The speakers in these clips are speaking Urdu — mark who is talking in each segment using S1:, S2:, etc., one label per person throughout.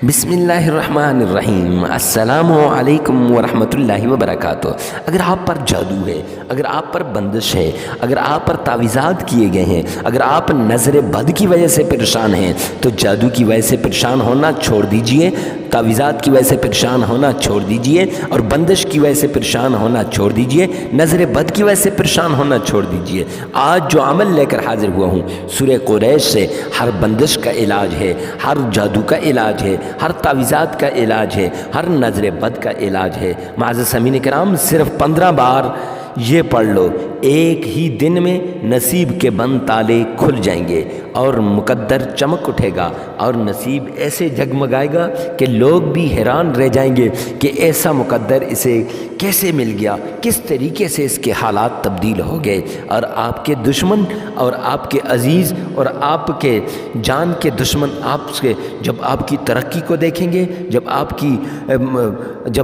S1: بسم اللہ الرحمن الرحیم۔ السلام علیکم ورحمۃ اللہ وبرکاتہ۔ اگر آپ پر جادو ہے، اگر آپ پر بندش ہے، اگر آپ پر تعویذات کیے گئے ہیں، اگر آپ نظر بد کی وجہ سے پریشان ہیں تو جادو کی وجہ سے پریشان ہونا چھوڑ دیجئے، تعویذات کی وجہ سے پریشان ہونا چھوڑ دیجئے، اور بندش کی وجہ سے پریشان ہونا چھوڑ دیجئے، نظر بد کی وجہ سے پریشان ہونا چھوڑ دیجئے۔ آج جو عمل لے کر حاضر ہوا ہوں، سورہ قریش سے ہر بندش کا علاج ہے، ہر جادو کا علاج ہے، ہر تعویذات کا علاج ہے، ہر نظر بد کا علاج ہے۔ معزز سامعین کرام، صرف 15 بار یہ پڑھ لو، ایک ہی دن میں نصیب کے بند تالے کھل جائیں گے اور مقدر چمک اٹھے گا اور نصیب ایسے جگمگائے گا کہ لوگ بھی حیران رہ جائیں گے کہ ایسا مقدر اسے کیسے مل گیا، کس طریقے سے اس کے حالات تبدیل ہو گئے، اور آپ کے دشمن اور آپ کے عزیز اور آپ کے جان کے دشمن آپ سے جب آپ کی ترقی کو دیکھیں گے، جب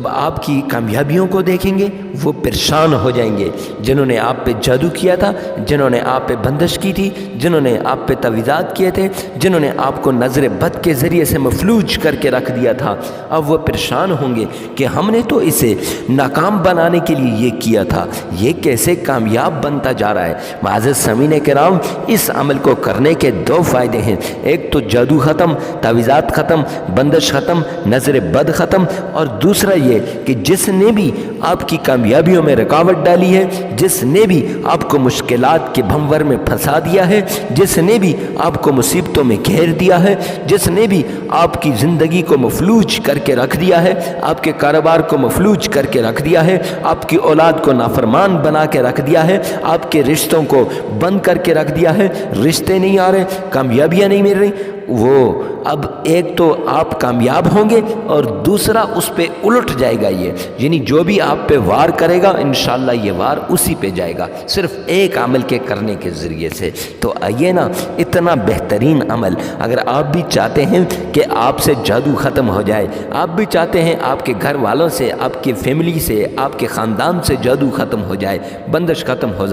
S1: آپ کی کامیابیوں کو دیکھیں گے، وہ پریشان ہو جائیں گے۔ جنہوں نے آپ پہ جادو کیا تھا، جنہوں نے آپ پہ بندش کی تھی، جنہوں نے آپ پہ تعویذات کیے تھے، جنہوں نے آپ کو نظر بد کے ذریعے سے مفلوج کر کے رکھ دیا تھا، اب وہ پریشان ہوں گے کہ ہم نے تو اسے ناکام بنانے کے لیے یہ کیا تھا، یہ کیسے کامیاب بنتا جا رہا ہے۔ معزز سامعین کرام، اس عمل کو کرنے کے 2 فائدے ہیں۔ ایک تو جادو ختم، تعویذات ختم، بندش ختم، نظر بد ختم، اور دوسرا یہ کہ جس نے بھی آپ کی کامیابیوں میں رکاوٹ ڈالی ہے، جس نے بھی آپ کو مشکلات کے بھنور میں پھنسا دیا ہے، جس نے بھی آپ کو مصیبتوں میں گھیر دیا ہے، جس نے بھی آپ کی زندگی کو مفلوج کر کے رکھ دیا ہے، آپ کے کاروبار کو مفلوج کر کے رکھ دیا ہے، آپ کی اولاد کو نافرمان بنا کے رکھ دیا ہے، آپ کے رشتوں کو بند کر کے رکھ دیا ہے، رشتے نہیں آ رہے، کامیابیاں نہیں مل رہی، وہ اب ایک تو آپ کامیاب ہوں گے اور دوسرا اس پہ الٹ جائے گا، یہ یعنی جو بھی آپ پہ وار کرے گا انشاءاللہ یہ وار اسی پہ جائے گا، صرف ایک عمل کے کرنے کے ذریعے سے۔ تو آئیے نا، اتنا بہترین عمل اگر آپ بھی چاہتے ہیں کہ آپ سے جادو ختم ہو جائے، آپ بھی چاہتے ہیں آپ کے گھر والوں سے، آپ کی فیملی سے، آپ کے خاندان سے جادو ختم ہو جائے، بندش ختم ہو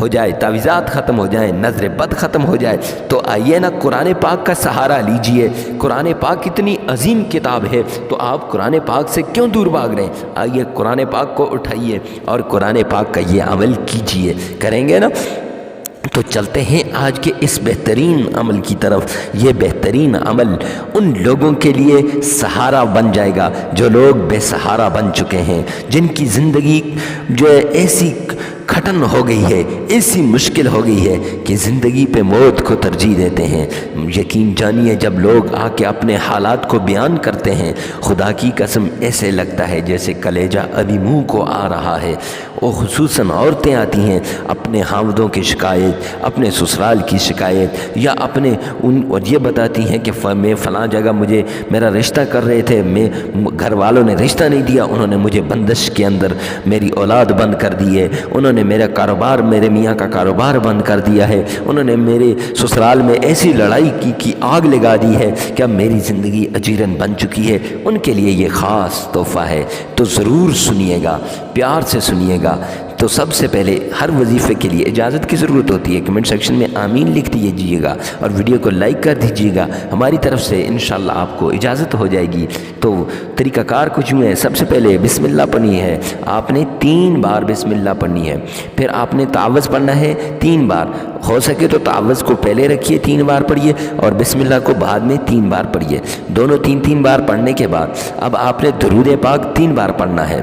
S1: جائے، تعویذات ختم ہو جائیں، نظر بد ختم ہو جائے، تو آئیے نا قرآن پاک کا سہارا لیجئے۔ قرآن پاک اتنی عظیم کتاب ہے تو آپ قرآن پاک سے کیوں دور بھاگ رہے ہیں؟ آئیے قرآن پاک کو اٹھائیے اور قرآن پاک کا یہ عمل کیجئے۔ کریں گے نا؟ تو چلتے ہیں آج کے اس بہترین عمل کی طرف۔ یہ بہترین عمل ان لوگوں کے لیے سہارا بن جائے گا جو لوگ بے سہارا بن چکے ہیں، جن کی زندگی جو ہے ایسی کھٹن ہو گئی ہے، ایسی مشکل ہو گئی ہے کہ زندگی پہ موت کو ترجیح دیتے ہیں۔ یقین جانیے، جب لوگ آ کے اپنے حالات کو بیان کرتے ہیں، خدا کی قسم ایسے لگتا ہے جیسے کلیجہ ابھی منہ کو آ رہا ہے۔ وہ خصوصاً عورتیں آتی ہیں اپنے خاوندوں کی شکایت، اپنے سسرال کی شکایت، یا اور یہ بتاتی ہیں کہ میں فلاں جگہ مجھے میرا رشتہ کر رہے تھے، میں گھر والوں نے رشتہ نہیں دیا، انہوں نے مجھے بندش کے اندر میری اولاد بند کر دی ہے، انہوں نے میرا کاروبار، میرے میاں کا کاروبار بند کر دیا ہے، انہوں نے میرے سسرال میں ایسی لڑائی کی آگ لگا دی ہے کہ اب میری زندگی اجیرن بن چکی ہے۔ ان کے لیے یہ خاص تحفہ ہے، تو ضرور سنیے گا، پیار سے سنیے گا۔ تو سب سے پہلے ہر وظیفے کے لیے اجازت کی ضرورت ہوتی ہے، کمنٹ سیکشن میں آمین لکھ دیجیے گا اور ویڈیو کو لائک کر دیجیے گا، ہماری طرف سے انشاءاللہ آپ کو اجازت ہو جائے گی۔ تو طریقہ کار کچھ یوں ہے، سب سے پہلے بسم اللہ پڑھنی ہے، آپ نے 3 بار بسم اللہ پڑھنی ہے، پھر آپ نے تعوذ پڑھنا ہے 3 بار، ہو سکے تو تعوذ کو پہلے رکھیے 3 بار پڑھیے اور بسم اللہ کو بعد میں 3 بار پڑھیے، دونوں 3 بار پڑھنے کے بعد اب آپ نے درود پاک 3 بار پڑھنا ہے۔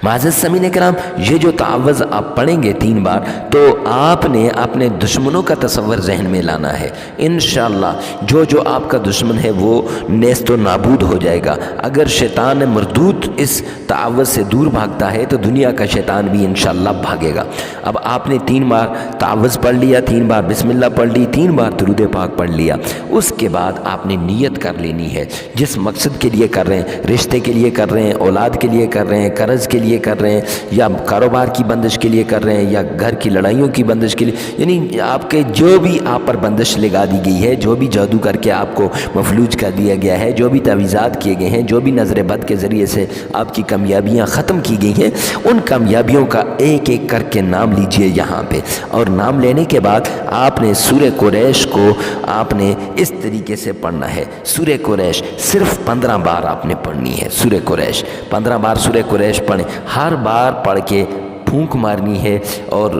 S1: معزز سامعین کرام، یہ جو تعوذ آپ پڑھیں گے 3 بار، تو آپ نے اپنے دشمنوں کا تصور ذہن میں لانا ہے۔ انشاءاللہ جو آپ کا دشمن ہے وہ نیست و نابود ہو جائے گا۔ اگر شیطان مردود اس تعوذ سے دور بھاگتا ہے تو دنیا کا شیطان بھی انشاءاللہ بھاگے گا۔ اب آپ نے 3 بار تعوذ پڑھ لیا، 3 بار بسم اللہ پڑھ لی، 3 بار درود پاک پڑھ لیا، اس کے بعد آپ نے نیت کر لینی ہے، جس مقصد کے لیے کر رہے ہیں، رشتے کے لیے کر رہے ہیں، اولاد کے لیے کر رہے ہیں، قرض کے لیے کر رہے ہیں یا کاروبار کی بندش کے لیے کر رہے ہیں یا گھر کی لڑائیوں کی بندش کے لیے، یعنی آپ کے جو بھی آپ پر بندش لگا دی گئی ہے، جو بھی جادو کر کے آپ کو مفلوج کر دیا گیا ہے، جو بھی تعویذات کیے گئے ہیں، جو بھی نظر بد کے ذریعے سے آپ کی کامیابیاں ختم کی گئی ہیں، ان کامیابیوں کا ایک ایک کر کے نام لیجئے یہاں پہ، اور نام لینے کے بعد آپ نے سورہ قریش کو آپ نے اس طریقے سے پڑھنا ہے۔ سورہ قریش صرف 15 بار آپ نے پڑھنی ہے۔ سورہ قریش 15 بار سورہ قریش پڑھیں، ہر بار پڑھ کے پھونک مارنی ہے، اور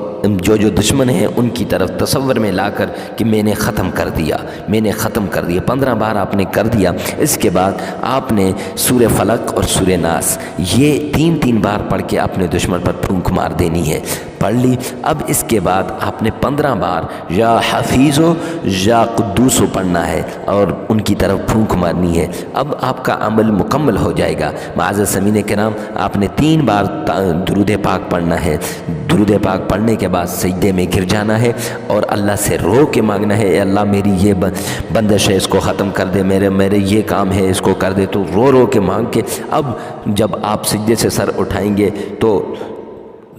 S1: جو دشمن ہیں ان کی طرف تصور میں لا کر کہ میں نے ختم کر دیا، میں نے ختم کر دیا۔ 15 بار آپ نے کر دیا۔ اس کے بعد آپ نے سورہ فلق اور سورہ ناس یہ 3 بار پڑھ کے اپنے دشمن پر پھونک مار دینی ہے۔ پڑھ لی۔ اب اس کے بعد آپ نے 15 بار یا حفیظ و یا قدوس و پڑھنا ہے اور ان کی طرف پھونک مارنی ہے۔ اب آپ کا عمل مکمل ہو جائے گا۔ معزز سامعین کرام، آپ نے 3 بار درود پاک پڑھنا ہے۔ درود پاک پڑھنے کے بعد سجدے میں گر جانا ہے اور اللہ سے رو کے مانگنا ہے، اے اللہ میری یہ بندش ہے، اس کو ختم کر دے، میرے یہ کام ہے، اس کو کر دے۔ تو رو کے مانگ کے اب جب آپ سجدے سے سر اٹھائیں گے تو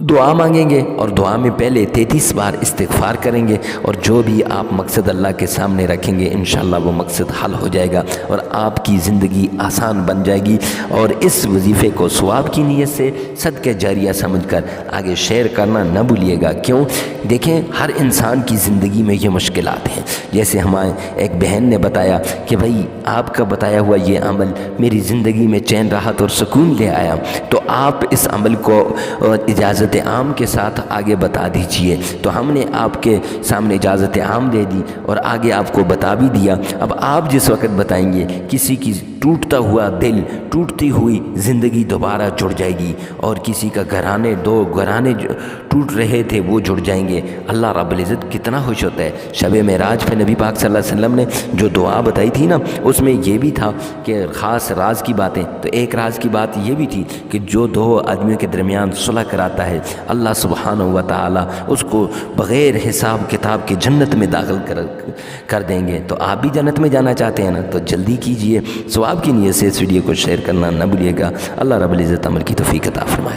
S1: دعا مانگیں گے، اور دعا میں پہلے 33 بار استغفار کریں گے، اور جو بھی آپ مقصد اللہ کے سامنے رکھیں گے انشاءاللہ وہ مقصد حل ہو جائے گا اور آپ کی زندگی آسان بن جائے گی۔ اور اس وظیفے کو ثواب کی نیت سے صدقہ جاریہ سمجھ کر آگے شیئر کرنا نہ بھولیے گا۔ کیوں؟ دیکھیں، ہر انسان کی زندگی میں یہ مشکلات ہیں۔ جیسے ہمارے ایک بہن نے بتایا کہ بھائی آپ کا بتایا ہوا یہ عمل میری زندگی میں چین راحت اور سکون لے آیا، تو آپ اس عمل کو اجازت عام کے ساتھ آگے بتا دیجئے۔ تو ہم نے آپ کے سامنے اجازت عام دے دی اور آگے آپ کو بتا بھی دیا۔ اب آپ جس وقت بتائیں گے کسی کی ٹوٹتا ہوا دل، ٹوٹتی ہوئی زندگی دوبارہ جڑ جائے گی، اور کسی کا گھرانے ٹوٹ رہے تھے وہ جڑ جائیں گے۔ اللہ رب العزت کتنا خوش ہوتا ہے۔ شب معراج پہ نبی پاک صلی اللہ علیہ وسلم نے جو دعا بتائی تھی نا، اس میں یہ بھی تھا کہ خاص راز کی باتیں، تو ایک راز کی بات یہ بھی تھی کہ جو 2 آدمیوں کے درمیان صلح کراتا ہے اللہ سبحانہ و تعالی اس کو بغیر حساب کتاب کے جنت میں داخل کر دیں گے۔ تو آپ بھی جنت میں جانا چاہتے ہیں نا، تو جلدی کیجئے۔ ثواب کی نیت سے اس ویڈیو کو شیئر کرنا نہ بھولیے گا۔ اللہ رب العزت عمل کی توفیق عطا فرمائے۔